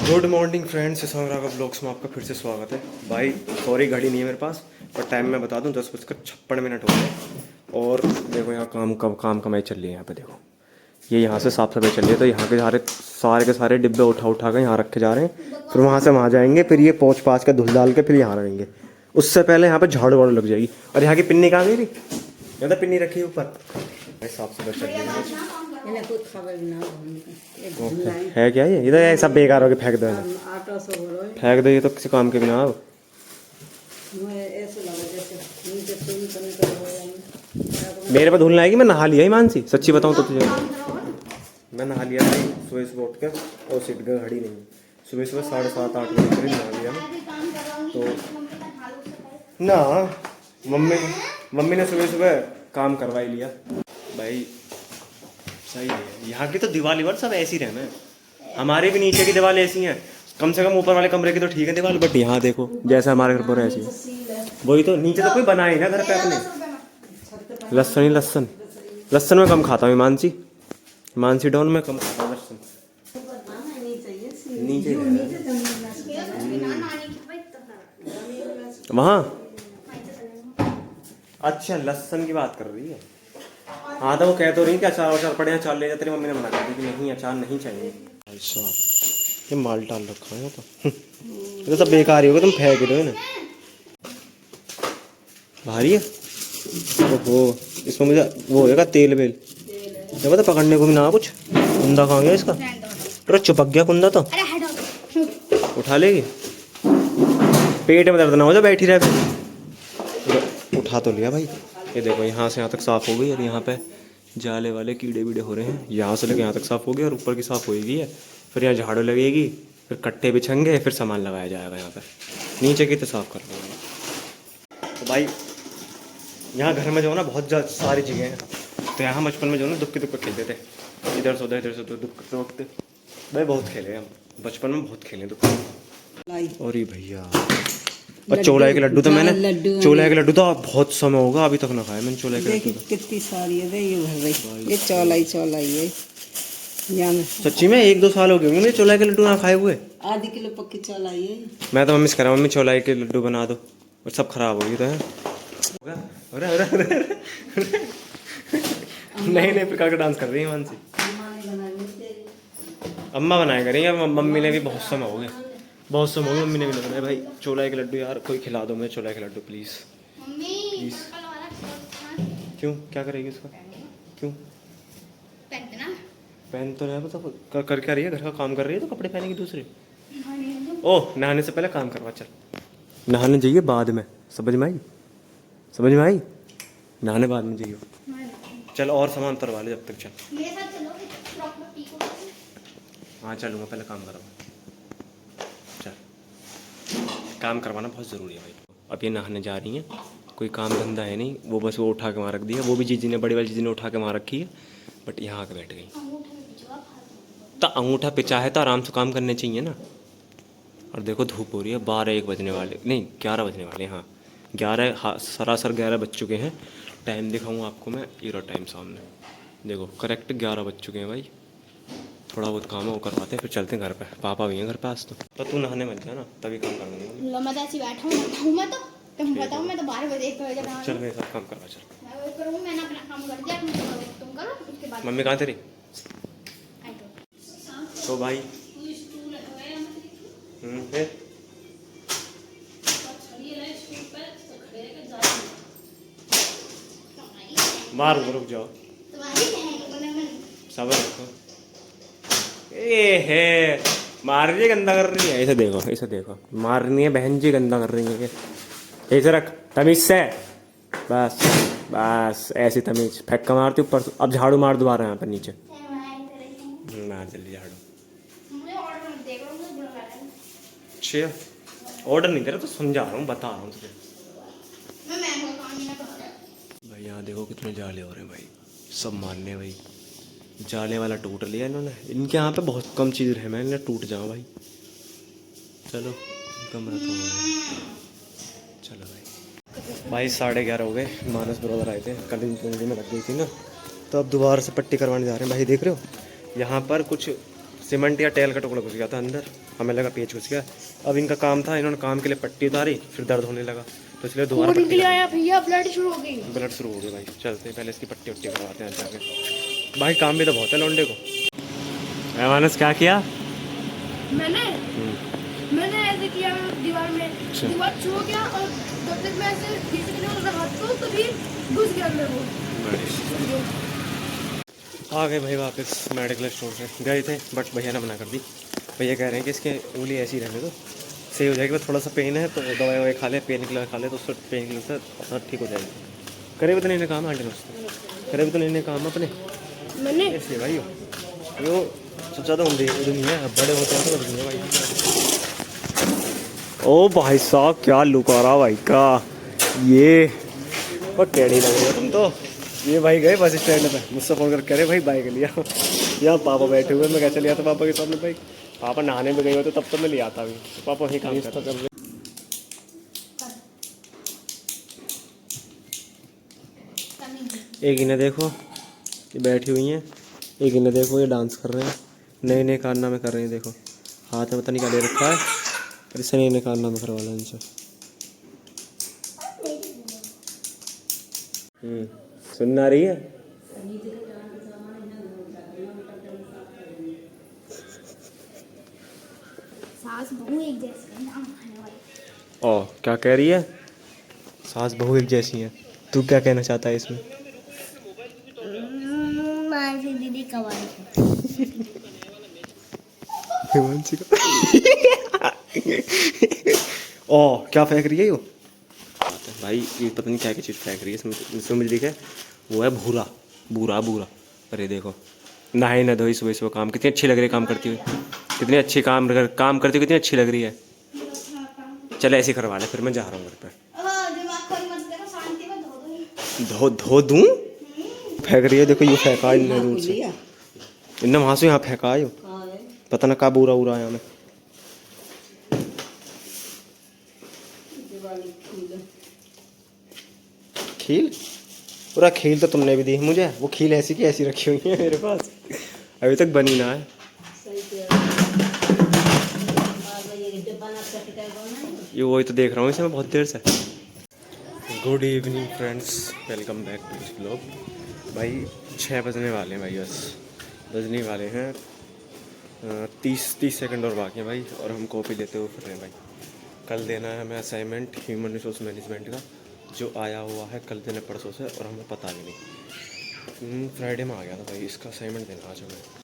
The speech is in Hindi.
गुड मॉर्निंग फ्रेंड्स, सौरा का ब्लॉग्स में आपका फिर से स्वागत है। भाई सॉरी घड़ी नहीं है मेरे पास, पर टाइम मैं बता दूं 10:56 हो गए। और देखो यहाँ काम कमाई चल रही है। यहाँ पे देखो ये यहाँ से साफ सफाई चल रही है, तो यहाँ के सारे डिब्बे उठा कर यहाँ रखे जा रहे हैं। फिर वहाँ से वहाँ जाएंगे, फिर ये पोंछ पाछ के धुल डाल के फिर यहाँ रहेंगे। उससे पहले यहाँ पे झाड़ू वाड़ू लग जाएगी। और यहाँ की पिन्नी कहाँ गई थी? यहाँ तो पिन्नी रखी है ऊपर। साफ सफाई चल रही है। है क्या ये? इधर ये सब बेकार हो गए, फेंक दो इन्हें। फेंक दो, ये तो किसी काम के बिना हो। मेरे पे धुलना आएगी। मैं नहा लिया ही मानसी, सच्ची बताऊं तो तुझे मैं नहा लिया था सुबह उठ कर। और सीट का घड़ी नहीं, सुबह 7:30-8 बजे करीब नहा लिया तो ना। मम्मी ने सुबह काम करवा ही लिया भाई। सही है। यहाँ की तो दीवार सब ऐसी रहना है। हमारे भी नीचे की दीवार ऐसी हैं, कम से कम ऊपर वाले कमरे की तो ठीक है दीवार, बट यहाँ देखो जैसा हमारे घर पर ऐसी है। वही तो, नीचे तो कोई बनाए ना घर पे अपने। लहसुन में कम खाता हूँ। मानसी डाउन में कम खाता हूँ लहसुन। नीचे वहाँ अच्छा लहसुन की बात कर रही है। हाँ तो वो कह तो रही कि अचार पड़े हैं, अचार ले जा। तेरी मम्मी ने मना कर दी कि नहीं अचार नहीं चाहिए। अच्छा ये माल डाल रखा है तो ये तो सब बेकार ही होगा, तुम फेंक दो ना। भारी है। ओहो, इसमें मुझे वो होगा तेल बेल। क्या पता पकड़ने को भी ना कुछ। कुंदा कहाँ गया इसका? तो चिपक गया कुंदा तो। उठा लेगी। पेट में दर्द ना हो जाए बैठी रहे। उठा तो लिया भाई। ये देखो यहाँ से यहाँ तक साफ हो गई, और यहाँ पे जाले वाले कीड़े वीड़े हो रहे हैं। यहाँ से लेकर यहाँ तक साफ हो गया, और ऊपर की साफ होगी है। फिर यहाँ झाड़ू लगेगी, फिर कट्टे बिछेंगे, फिर सामान लगाया जाएगा यहाँ पे। नीचे की तो साफ कर देंगे। तो भाई यहाँ घर में जो है ना बहुत सारी जगह हैं। तो यहाँ बचपन में जो है ना दुक्के खेलते थे, इधर से उधर दुक्के वक्त भाई बहुत खेले हम बचपन में, बहुत खेले दुक्के। और ये भैया और चोलाई के लड्डू तो बहुत समय होगा अभी तक ना खाया मैंने चोलाई के लड्डू। कितनी सारी है ये चौलाई है। सच्ची में 1-2 साल हो गए मुझे चोलाई के लड्डू ना खाए हुए। आधी किलो पक्की चौलाई है। मैं तो मम्मी से कह रहा हूँ, मम्मी चोलाई के लड्डू बना दो, और सब खराब हो गई तो है। नए प्रकार का डांस कर रही है मानसी। अम्मा बनाया करेंगे, मम्मी ने भी बहुत समय हो गए मम्मी ने भी नहीं बनाया भाई चोलाई के लड्डू। यार कोई खिला दो मुझे चोलाई के लड्डू प्लीज। क्यों, क्या करेगी उसका? क्यों पहन तो रहा तो कर क्या रही है? घर का काम कर रही है तो कपड़े पहनेगी दूसरे। ओह नहाने से पहले काम करवा। चल नहाने जाइए बाद में, समझ में आई? नहाने बाद में जाइए। चल और सामान तरवा ले जब तक। चल हाँ चलूँगा, पहले काम करवा। चल काम करवाना बहुत ज़रूरी है भाई। अब ये नहाने जा रही हैं, कोई काम धंधा है नहीं, वो बस वो उठा के वहाँ रख दिया। वो भी जीजी ने, बड़ी वाली जीजी ने उठा के वहाँ रखी है, बट यहाँ आके बैठ गई। तो अंगूठा पिचा है तो आराम से काम करने चाहिए ना। और देखो धूप हो रही है, 12-1 बजने वाले, नहीं 11 बजने वाले। हाँ 11, हाँ सरासर 11 बज चुके हैं। टाइम दिखाऊँ आपको मैं, ये रहा टाइम सामने, देखो करेक्ट 11 बज चुके हैं भाई। थोड़ा बहुत काम है वो करवाते हैं, फिर चलते हैं घर पे। पापा भी हैं घर पे आज तो तू नहाने मत जा ना, तभी काम कर दूँगा। मैं तो ऐसे बैठा हूँ, मैं तो तुम बताओ, मैं तो 12 बजे 1 बजे बना। चल मेरे साथ काम करवा। चल मैं वो करूँ, मैंने अपना काम कर दिया, तुम करो उसके बाद। मम्मी कहाँ तेरी? तो भाई मार रुक जाओ, सबर रखो। ए है मार रही है, गंदा कर रही है। ऐसे देखो मार रही है बहन जी, गंदा कर रही है। ऐसे रख तमीज से, बस ऐसी तमीज। फेंका मारती ऊपर। अब झाड़ू मार दोबारा यहाँ पर नीचे। मार जल्दी झाड़ू। ऑर्डर नहीं दे रहा तो समझा रहा हूँ, बता रहा हूँ तुझे भाई। यहाँ देखो कितने जाले हो रहे हैं भाई, सब मारने भाई। जाले वाला टूट लिया इन्होंने। इनके यहाँ पे बहुत कम चीज़ है, मैं इन्हें टूट जाऊँ भाई। चलो कमरा तो हो गया। चलो भाई 11:30 हो गए। मानस ब्रदर आए थे, कल इनकी में लग गई थी ना, तो अब दोबारा से पट्टी करवाने जा रहे हैं भाई। देख रहे हो यहाँ पर कुछ सीमेंट या टेल का टुकड़ा घुस गया था अंदर, हमें लगा पेच घुस गया। अब इनका काम था, इन्होंने काम के लिए पट्टी उतारी, फिर दर्द होने लगा तो इसलिए दोबारा पट्टी आया भैया, ब्लड शुरू हो गई। ब्लड शुरू हो गया भाई। चलते हैं पहले इसकी पट्टी उट्टी करवाते हैं जाके। भाई काम भी तो बहुत है लौंडे को। मानस क्या किया? मैंने ऐसे किया दीवार में, दीवार छू गया और जब तक मैं ऐसे पीछे की तरफ हाथ को तभी घुस गया अंदर वो। आ गए भाई वापस मेडिकल स्टोर से, गए थे बट भैया ने मना कर दी। भैया कह रहे हैं कि इसके उंगली ऐसी रहने दो, सही हो जाएगी। बस थोड़ा सा पेन है तो दवाई ववाई खा ले, पेन किलर खा ले तो उससे पेन किलर से अपना ठीक हो जाएगी। करे भी तो नहीं काम आंटी दोस्त, करे भी तो नहीं काम अपने मैंने ऐसे भाई वो सबसे ज़्यादा दुनिया है, बड़े होते हैं तो दुनिया भाई। ओ भाई साहब क्या लुक आ रहा भाई का, ये वो टेढ़ी लग रही हो तुम तो। ये भाई गए बस स्टैंड पे, मुझसे फ़ोन करके कह रहे भाई बाइक लिया। यहाँ पापा बैठे हुए, मैं क्या चल आता पापा के सामने। भाई पापा नहाने में गए होते तब तो मैं ले आता भी, पापा वहीं काम करता कर रहे। एक इन्हें देखो ये बैठी हुई हैं, एक इन्हें देखो ये डांस कर रहे हैं, नए नए कारनामे कर रहे हैं। देखो हाथ में पता नहीं क्या ले रखा है, इससे नए नए कारनामे करवा लें इनसे। सुनना रही है? सास बहू एक जैसे नाम खाने वाली। ओ क्या कह रही है? सास बहू एक जैसी हैं। तू क्या कहना चाहता है इसमें? मानसी दीदी कवाई। हिमांशी का ओ क्या फेंक रही है यो? भाई ये पता नहीं क्या क्या चीज़ फेंक रही है इसमें मुझे दिखा है, वो है भूरा भूरा भूरा। अरे देखो नहाए ना धोई सुबह सुबह काम, कितनी अच्छी लग रही है काम करती हुई, कितनी अच्छी काम करती हुई कितनी अच्छी लग रही है। चल ऐसे करवा ले, फिर मैं जा रहा हूँ घर पर। धो धो दूँ? फेंक रही है देखो, ये फेंका इनने दूर से, इनने वहाँ से यहाँ फेंका है, पता ना कहाँ बुरा उरा आया मैं। खील पूरा खील तो तुमने भी दी है मुझे, वो खील ऐसी की ऐसी रखी हुई है मेरे पास, अभी तक बनी ना है। ये वही तो देख रहा हूँ इसे मैं बहुत देर से। Good evening friends, welcome back to this blog. भाई 6 बजने वाले हैं भाई, बस बजने वाले हैं 30 सेकंड और बाकी हैं भाई, और हम कॉपी लेते हुए फिर रहे हैं भाई। कल देना है हमें असाइनमेंट ह्यूमन रिसोर्स मैनेजमेंट का, जो आया हुआ है कल देने परसों से, और हमें पता भी नहीं। फ्राइडे में आ गया था भाई, इसका असाइनमेंट देना आज हमें।